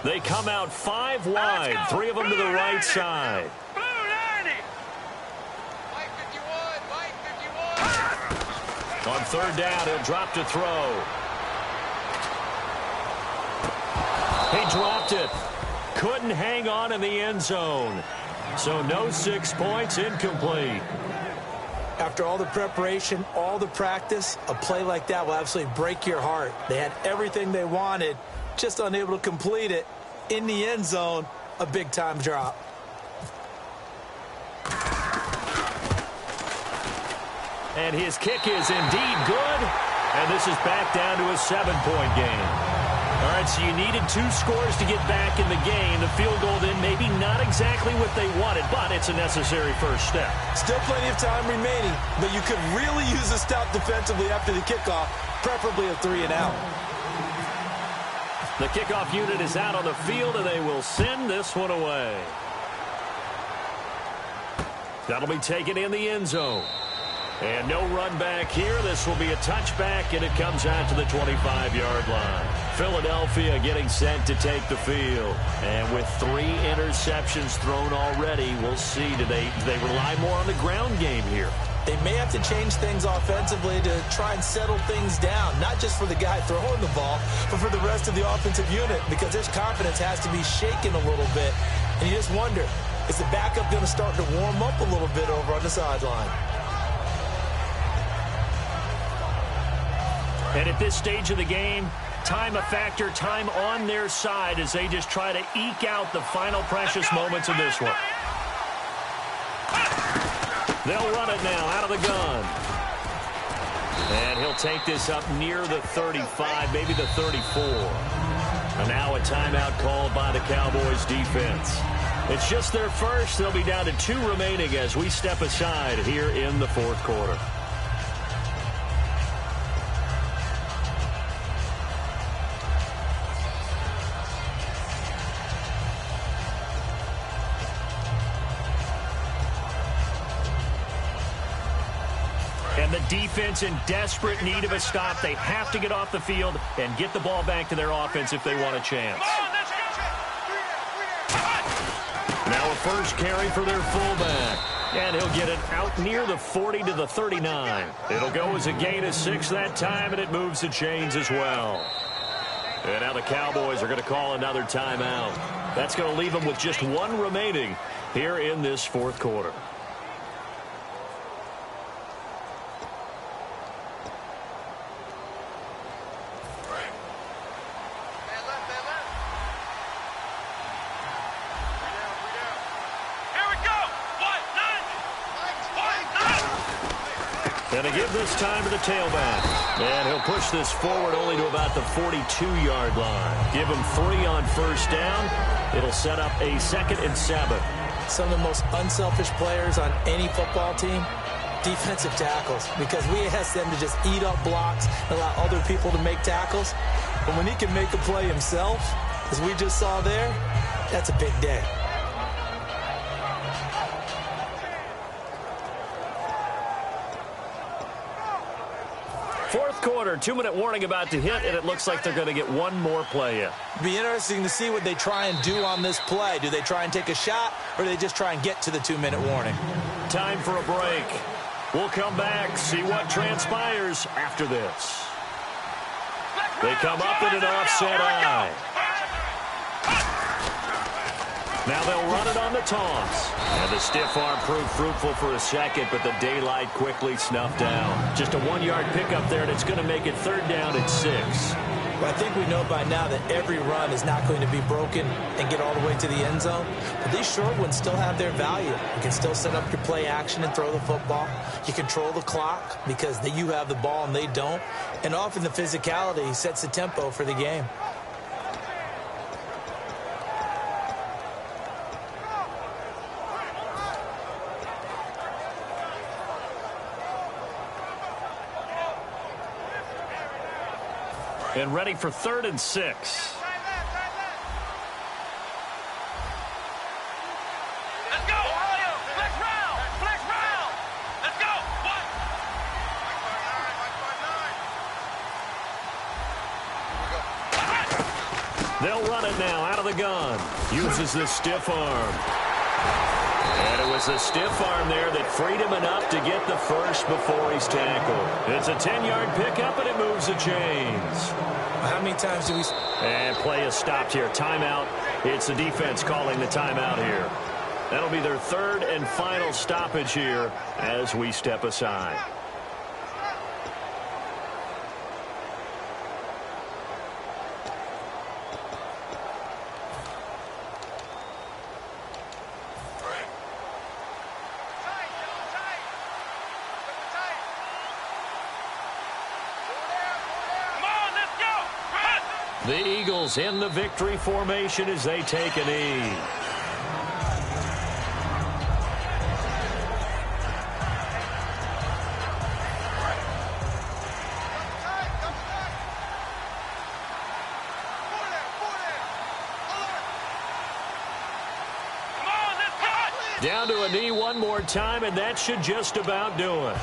They come out 5 wide, 3 of them to the right side. On third down, he'll drop to throw. He dropped it. Couldn't hang on in the end zone. So no 6 points, incomplete. After all the preparation, all the practice, a play like that will absolutely break your heart. They had everything they wanted, just unable to complete it. In the end zone, a big-time drop. And his kick is indeed good. And this is back down to a 7-point game. All right, so you needed 2 scores to get back in the game. The field goal then maybe not exactly what they wanted, but it's a necessary first step. Still plenty of time remaining, but you could really use a stop defensively after the kickoff, preferably a 3-and-out. The kickoff unit is out on the field, and they will send this one away. That'll be taken in the end zone. And no run back here. This will be a touchback, and it comes out to the 25-yard line. Philadelphia getting set to take the field. And with 3 interceptions thrown already, we'll see. Do they rely more on the ground game here? They may have to change things offensively to try and settle things down, not just for the guy throwing the ball, but for the rest of the offensive unit, because their confidence has to be shaken a little bit. And you just wonder, is the backup going to start to warm up a little bit over on the sideline? And at this stage of the game, time a factor, time on their side as they just try to eke out the final precious moments of this one. They'll run it now out of the gun. And he'll take this up near the 35, maybe the 34. And now a timeout called by the Cowboys defense. It's just their first. They'll be down to 2 remaining as we step aside here in the 4th quarter. And the defense in desperate need of a stop. They have to get off the field and get the ball back to their offense if they want a chance. Now a first carry for their fullback. And he'll get it out near the 40 to the 39. It'll go as a gain of 6 that time, and it moves the chains as well. And now the Cowboys are going to call another timeout. That's going to leave them with just 1 remaining here in this 4th quarter. And to give this time to the tailback. And he'll push this forward only to about the 42-yard line. Give him 3 on first down. It'll set up a 2nd and 7. Some of the most unselfish players on any football team, defensive tackles, because we ask them to just eat up blocks and allow other people to make tackles. But when he can make a play himself, as we just saw there, that's a big day. Fourth quarter, 2-minute warning about to hit, and it looks like they're going to get 1 more play in. It'll be interesting to see what they try and do on this play. Do they try and take a shot, or do they just try and get to the 2-minute warning? Time for a break. We'll come back, see what transpires after this. They come up in an offset eye. Now they'll run it on the toss. And the stiff arm proved fruitful for a second, but the daylight quickly snuffed down. Just a 1-yard pickup there, and it's going to make it 3rd down and 6. Well, I think we know by now that every run is not going to be broken and get all the way to the end zone. But these short ones still have their value. You can still set up your play action and throw the football. You control the clock because you have the ball and they don't. And often the physicality sets the tempo for the game. And ready for 3rd and 6. Let's go! Flex round! Flex round! Let's go! What? They'll run it now out of the gun. Uses the stiff arm. And it was a stiff arm there that freed him enough to get the first before he's tackled. It's a 10-yard pickup, and it moves the chains. How many times do we... And play is stopped here. Timeout. It's the defense calling the timeout here. That'll be their 3rd and final stoppage here as we step aside. The Eagles in the victory formation as they take a knee. Down to a knee one more time, and that should just about do it.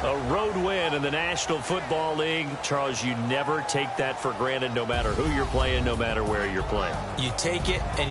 A road win in the National Football League. Charles, you never take that for granted, no matter who you're playing, no matter where you're playing. You take it and